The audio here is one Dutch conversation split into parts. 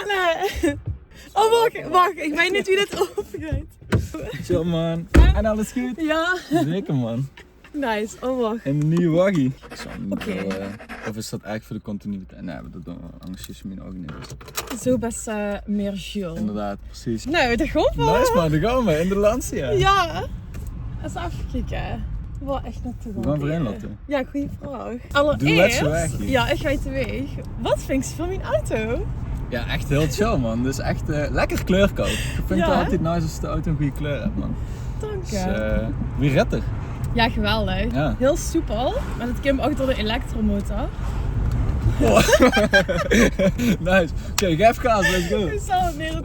nee. Oh, wacht. Ik weet niet wie dit overgaat. Chill man. En alles goed? Ja. Zeker man. Nice. Oh, wacht. En de nieuwe waggie. Oké. Of is dat eigenlijk voor de continuïteit? Nee, dat doen we anders is mijn ook niet. Zo best meer chill. Inderdaad, precies. Nou, dat gaat wel. Nice man, daar gaan we in de Lancia. Ja. Eens even kijken. Waar echt naartoe We gaan voor inlaten. Ja, goede vraag. Doe het zo Allereerst, weg. ja, ik ga te weeg. Wat vind je van mijn auto? Ja, echt heel chill man. Dus echt lekker kleurkoop. Ik vind Ja, het hè? altijd nice als de auto een goede kleur heeft man. Dank Dus je. wie redt er? Ja, geweldig. Ja. Heel soepel. Met het kim achter de elektromotor. Nice. Oké, geef gas, let's go. Ik zal het neer op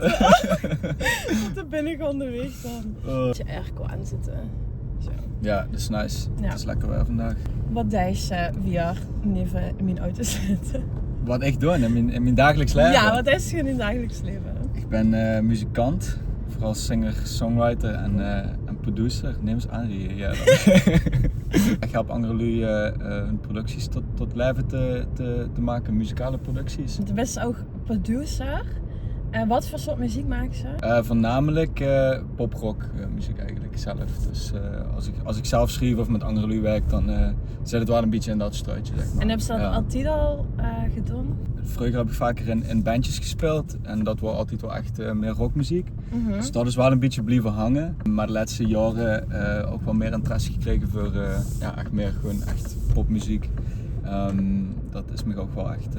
de binnenkant de weg dan. Als je airco aan zitten. Zo. Ja, dat is nice. Ja. Het is lekker weer vandaag. Wat deed je via neven in mijn auto zitten? Wat ik doe in mijn dagelijks leven. Ja, wat is je in het dagelijks leven? Ik ben muzikant, vooral singer, songwriter en producer. Neem eens aan, ja. Ik help anderen hun producties tot leven te maken, muzikale producties. Je bent ook producer. En wat voor soort muziek maken ze? Voornamelijk pop-rock muziek eigenlijk zelf. Dus als ik zelf schrijf of met anderen werk, dan zit het wel een beetje in dat struitje, zeg maar. En heb je dat altijd al gedaan? Vroeger heb ik vaker in bandjes gespeeld en dat was altijd wel echt meer rockmuziek. Mhm. Dus dat is wel een beetje blijven hangen. Maar de laatste jaren ook wel meer interesse gekregen voor echt meer gewoon echt popmuziek. Dat is me ook wel echt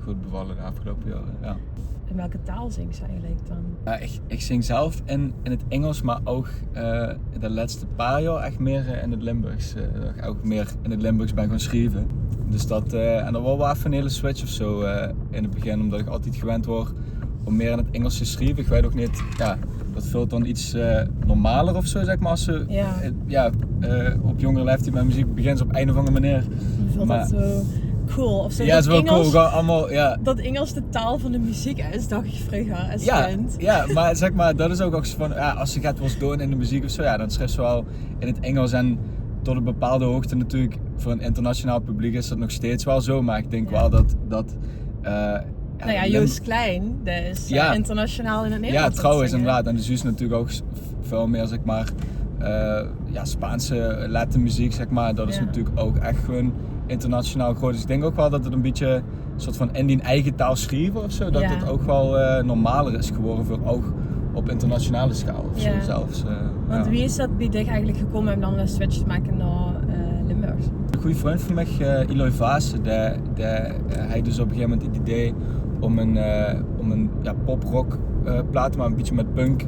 goed bevallen de afgelopen jaren. Ja. In welke taal zingt ze eigenlijk dan? Ja, ik zing zelf in het Engels, maar ook de laatste paar jaar echt meer in het Limburgs. Dat ik ook meer in het Limburgs ben gaan schrijven. Dus en dat was wel even een hele switch of zo in het begin, omdat ik altijd gewend word om meer in het Engels te schrijven. Ik weet ook niet, dat vult dan iets normaler of zo, zeg maar. Als ze op jongere leeftijd met muziek begint op een of andere manier. Je vindt dat zo cool of zo? Ja, het is wel cool. We gaan allemaal, Dat Engels de taal van de muziek is, dacht ik vroeger als kind. Ja, maar zeg maar, dat is ook zo van, als je gaat wat doen in de muziek of zo, dan schrijf je wel in het Engels en tot een bepaalde hoogte natuurlijk, voor een internationaal publiek is dat nog steeds wel zo, maar ik denk wel dat Joost Klein, dat is internationaal in het Nederlands. Ja, trouwens inderdaad. En dus is natuurlijk ook veel meer, zeg maar, Spaanse Latin muziek, zeg maar. Dat is natuurlijk ook echt gewoon internationaal groot. Dus ik denk ook wel dat het een beetje een soort van in die eigen taal schrijven of zo, dat het ook wel normaler is geworden voor ook op internationale schaal of zo zelfs. Want wie is dat bij dich eigenlijk gekomen om dan een switch te maken naar Limburgs? Een goede vriend van mij, Eloy Vaas, hij dus op een gegeven moment het idee om een pop-rock plaat, maar een beetje met punk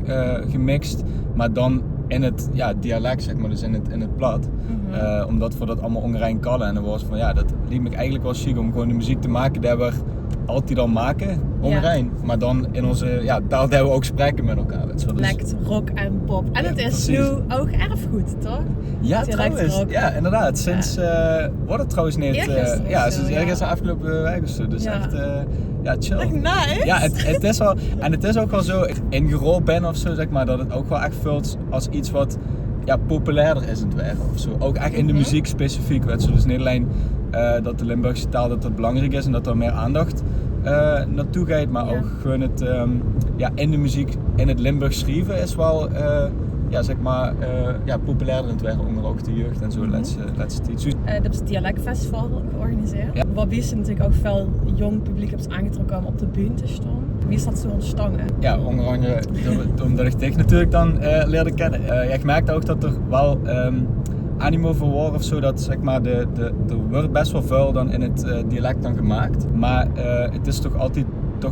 gemixt, maar dan in het dialect, zeg maar, dus in het plat. Mm-hmm. Omdat we dat allemaal ongerein kallen en dan was van dat liet me eigenlijk wel chic om gewoon de muziek te maken die we altijd al maken, ongerein. Maar dan in onze taal die we ook spreken met elkaar. Dus Lekt rock en pop. En het is nu ook erfgoed, toch? Ja, trouwens. Ja, inderdaad. Sinds wordt het trouwens niet. Sinds ergens afgelopen week of zo. Dus echt, chill. Echt nice. Ja, het is wel. En het is ook wel zo, ingerold ben of zo, zeg maar, dat het ook wel echt voelt als iets wat populairder is in het werk of zo. Ook echt in de muziek specifiek. Weet je. Dus niet alleen dat de Limburgse taal dat belangrijk is en dat er meer aandacht naartoe gaat, maar ook gewoon het in de muziek in het Limburgs schrijven is wel populairder in het werk onder ook de jeugd en zo laatste tijd. Dat is het dialectfestival georganiseerd. Ja. Waarbij is natuurlijk ook veel jong publiek hebt aangetrokken om op de bühne te staan. Wie is dat zo ontstaan? Ja, onder andere omdat ik dich natuurlijk dan leerde kennen. Ik merkte ook dat er wel animo voor was of zo, dat zeg maar er wordt best wel veel dan in het dialect dan gemaakt. Maar het is toch altijd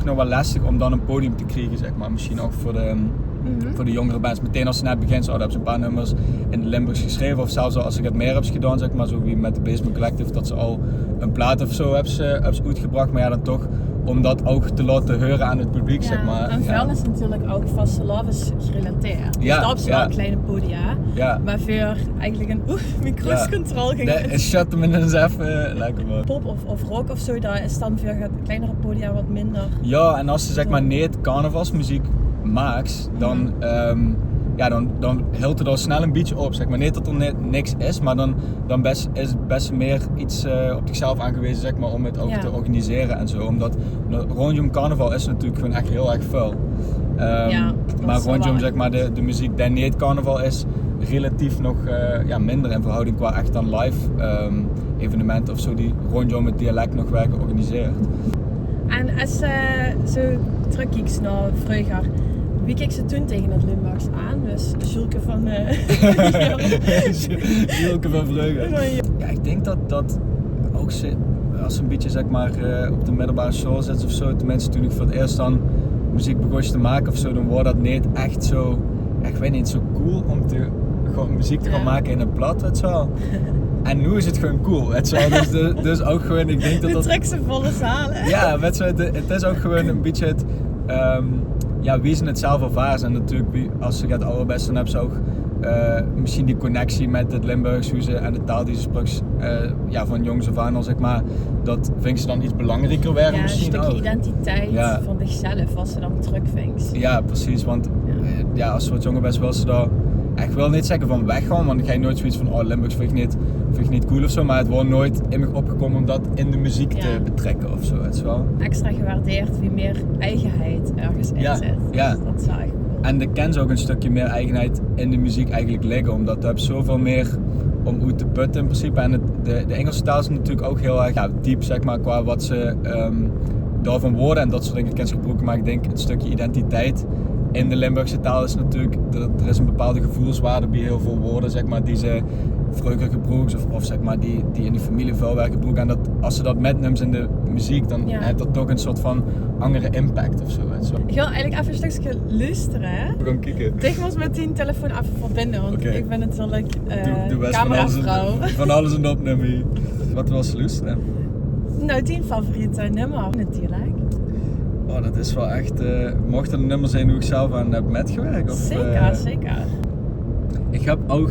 nog wel lastig om dan een podium te krijgen, zeg maar. Misschien ook voor de jongere bands. Meteen als ze net begint, dan hebben ze een paar nummers in de Limburgs geschreven. Of zelfs als ik het meer heb gedaan, zeg maar, zo wie met de Basement Collective, dat ze al een plaat of zo hebben ze uitgebracht. Maar dan toch om dat ook te laten horen aan het publiek, zeg maar. En veel is natuurlijk ook vastelavond gerelateerd. Ja, dat is wel een kleine podia. Ja. Maar voor eigenlijk een microcontrole ging het. Nee, shut hem eens even lekker man. Pop of rock of zo, daar is dan voor het kleinere podia wat minder. Ja, en als ze zeg maar niet carnavalsmuziek maakt, dan dan hield het al snel een beetje op, zeg maar. Niet dat er niks is, maar dan is het best meer iets op zichzelf aangewezen, zeg maar, om het ook te organiseren en zo. Omdat rondom carnaval is natuurlijk gewoon echt heel erg vuil. Maar rondom, zeg maar, de muziek die niet carnaval is, relatief nog minder in verhouding qua echt dan live evenementen of zo die rondom het dialect nog werden georganiseerd. En als zo terugkijkt naar vroeger, wie keek ze toen tegen het Limburgs aan? Dus Julke van... Julke van Vreugde. Ja, ik denk dat ook als ze een beetje, zeg maar, op de middelbare school zit of zo, tenminste toen ik voor het eerst dan muziek begon te maken of zo, dan wordt dat niet echt zo, ik weet niet, zo cool om gewoon muziek te gaan maken in een plat, weet je wel. En nu is het gewoon cool, weet je wel. Dus ook gewoon, ik denk dat dat... trekt ze volle zalen. Ja, weet je wel, het is ook gewoon een beetje het... wie ze het zelf ervaren. En natuurlijk, als ze gaat ouder dan hebben ze ook misschien die connectie met het Limburgs, hoe ze en de taal die ze spreekt, van jongs af aan al, zeg maar, dat vind ze dan iets belangrijker werden misschien ook. Een stukje identiteit van zichzelf, als ze dan terugvindt. Ja, precies, want als ze wat jonger bent, wil ze daar, ik wil niet zeggen van weggaan, want dan ga je nooit zoiets van, Limburgs vind ik niet cool of zo, maar het wordt nooit in me opgekomen om dat in de muziek te betrekken of zo, weet je wel. Extra gewaardeerd wie meer eigenheid ergens in zit. Ja. Dus dat is echt cool. En er kan ook een stukje meer eigenheid in de muziek eigenlijk liggen, omdat je hebt zoveel meer om uit te putten in principe. En de Engelse taal is natuurlijk ook heel erg diep, zeg maar, qua wat ze daarvan woorden en dat soort dingen kan gebruiken. Maar ik denk het stukje identiteit in de Limburgse taal is natuurlijk, er is een bepaalde gevoelswaarde bij heel veel woorden, zeg maar, die ze vroeger gebruiken of zeg maar die in de familie veel werden gebruikt. En dat, als ze dat metneemt in de muziek, dan heeft dat toch een soort van andere impact of zo. Ik wil eigenlijk even een stukje luisteren. We gaan kijken. Tegen ons met die telefoon even verbinden, want ik ben natuurlijk doe cameravrouw. Van alles een opnemen. Wat was luisteren? Nou, 10 favoriete nummer in het dialect. Oh, dat is wel echt... mocht er een nummer zijn hoe ik zelf aan heb metgewerkt? Of, zeker. Ik heb ook...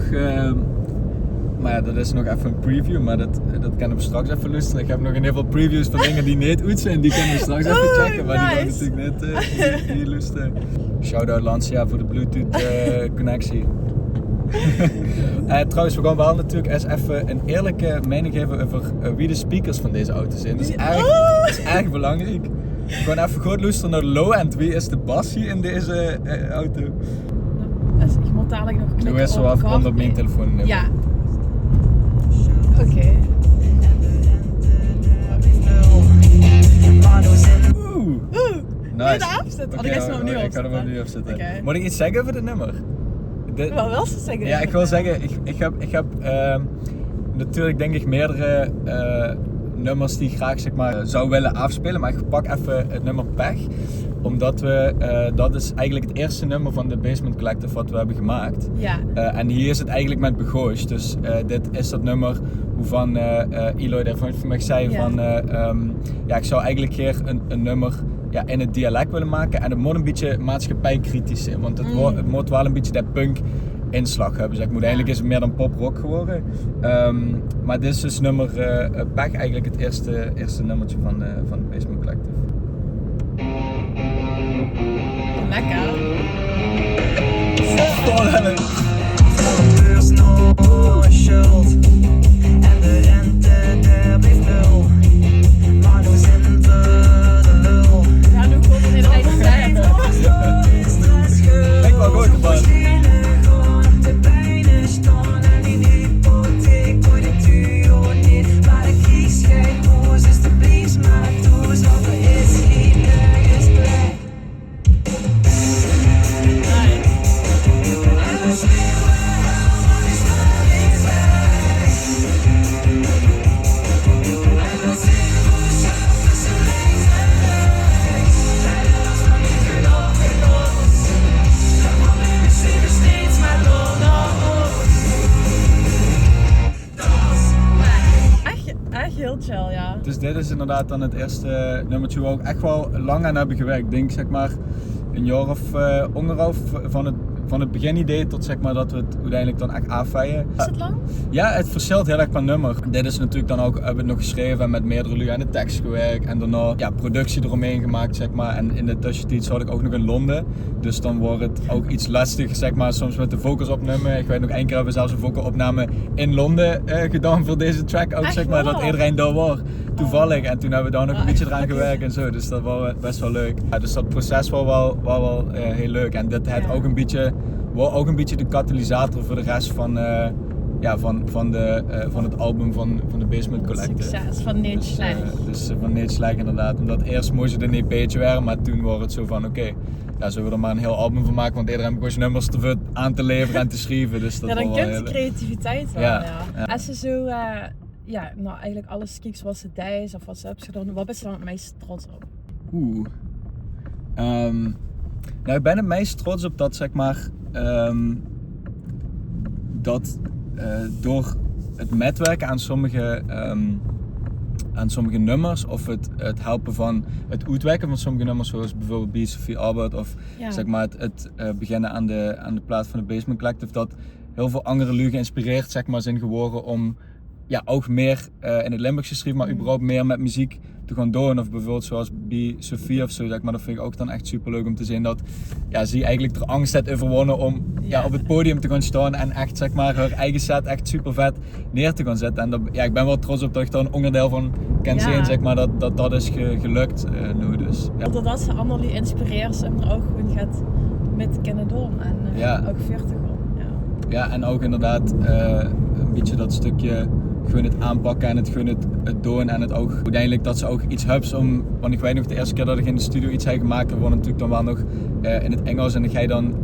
maar ja, dat is nog even een preview, maar dat kunnen we straks even luisteren. Ik heb nog in heel veel previews van dingen die niet goed zijn, die kunnen we straks even checken. Maar die gaan natuurlijk net niet luisteren. Shout-out Lancia voor de Bluetooth connectie. Trouwens, we gaan wel natuurlijk eens even een eerlijke mening geven over wie de speakers van deze auto zijn. Dat is erg belangrijk. Gewoon even goed luisteren naar de low-end. Wie is de bas hier in deze auto? Dus ik moet dadelijk nog klikken. Doe eens zo af op mijn telefoon. Ja. Oké. Nice. Afzetten? Ik ga hem opnieuw afzetten. Okay. Moet ik iets zeggen over dit nummer? Wat wil ze zeggen? Ja, ik wil zeggen, ik heb natuurlijk denk ik meerdere nummers die ik graag, zeg maar, zou willen afspelen, maar ik pak even het nummer Pech, omdat dat is eigenlijk het eerste nummer van de Basement Collective wat we hebben gemaakt. Ja. En hier is het eigenlijk met Begoosh, dus dit is dat nummer waarvan Eloy daarvan van mij zei van, ik zou eigenlijk hier een nummer in het dialect willen maken en het moet een beetje maatschappijkritisch zijn, want het moet wel een beetje dat punk inslag hebben. Zeg. Uiteindelijk is het meer dan pop-rock geworden. Maar dit is dus nummer Pech, eigenlijk het eerste nummertje van de Basement Collective. Lekker. Er is nog een schuld en de rente daar blijft nul. Maar nu zijn de lul. Ja, nu komt het in de eigen tijd. Ik wou goed man. De bijna staan en in hypotheek voor de duur niet. Maar de kiesgeit moest is de blies maar toes, want er is geen nergens plek. Echt heel chill, ja. Dus dit is inderdaad dan het eerste nummertje waar we ook echt wel lang aan hebben gewerkt. Ik denk zeg maar een jaar of anderhalf van het van het beginidee tot zeg maar dat we het uiteindelijk dan echt afvijen. Is het lang? Ja, het verschilt heel erg per nummer. Dit is natuurlijk dan ook, hebben we het nog geschreven en met meerdere lui aan de tekst gewerkt en daarna productie eromheen gemaakt, zeg maar. En in de tussentijd zat ik ook nog in Londen, dus dan wordt het ook iets lastiger, zeg maar, soms met de vocals opnemen. Ik weet nog, één keer hebben we zelfs een vocal opname in Londen gedaan voor deze track ook, echt, zeg maar, wow. dat iedereen daar was. Toevallig. En toen hebben we daar nog een beetje echt eraan fucking gewerkt en zo, dus dat was best wel leuk. Ja, dus dat proces was wel heel leuk en dit had ook een beetje de katalysator voor de rest van het album van de Basement Collective. Succes van Neerslag. Dus van Neerslag inderdaad. Omdat eerst moest het een EP'tje werden, maar toen was het zo van oké, zullen we er maar een heel album van maken, want iedereen heeft nummers te veel aan te leveren en te schrijven. Dus dat Dan was komt wel de creativiteit wel, Ja. Als ze zo, nou eigenlijk alles kijkt zoals ze deed of wat ze hebt gedaan, wat ben je dan het meest trots op? Nou, ik ben het meest trots op dat, zeg maar, door het metwerken aan sommige nummers of het helpen van het uitwerken van sommige nummers, zoals bijvoorbeeld Be Sophie Albert of zeg maar het beginnen aan de plaat van de Basement Collective, dat heel veel andere lui geïnspireerd, zeg maar, zijn geworden om ook meer in het Limburgs geschreven, maar überhaupt meer met muziek te gaan doen. Of bijvoorbeeld zoals Be Sophie of zo, zeg maar, dat vind ik ook dan echt super leuk om te zien dat ze eigenlijk de angst heeft overwonnen om op het podium te gaan staan en echt, zeg maar, haar eigen set echt super vet neer te gaan zetten. En ik ben wel trots op dat ik daar een onderdeel van kan zien, zeg maar, dat is gelukt nu dus. Ja. Dat ze allemaal die inspireert om er ook gewoon gaat met kunnen doen en ook verder te gaan. Ja, en ook inderdaad een beetje dat stukje gewoon het aanpakken en het doen en het ook uiteindelijk dat ze ook iets hebben om, want ik weet nog de eerste keer dat ik in de studio iets heb gemaakt, dat wordt natuurlijk dan wel nog in het Engels en dan ga je dan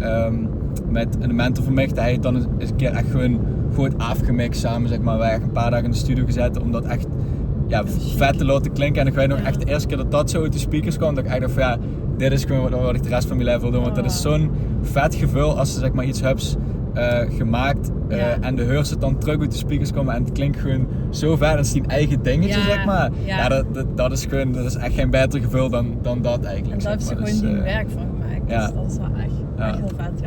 met een mentor van mij, hij heeft dan eens een keer echt gewoon goed afgemixt samen, zeg maar, wij hebben een paar dagen in de studio gezet om dat echt vet te laten klinken en ik weet nog echt de eerste keer dat zo uit de speakers kwam, dat ik echt dacht van dit is gewoon wat ik de rest van mijn leven wil doen, want dat is zo'n vet gevoel als ze, zeg maar, iets hebt gemaakt en de hoort het dan terug uit de speakers komen en het klinkt gewoon zo vet als die eigen dingetje, zeg maar. Dat is echt geen beter gevoel dan dat eigenlijk. En daar hebben ze gewoon werk van gemaakt, dus dat is wel echt heel vet,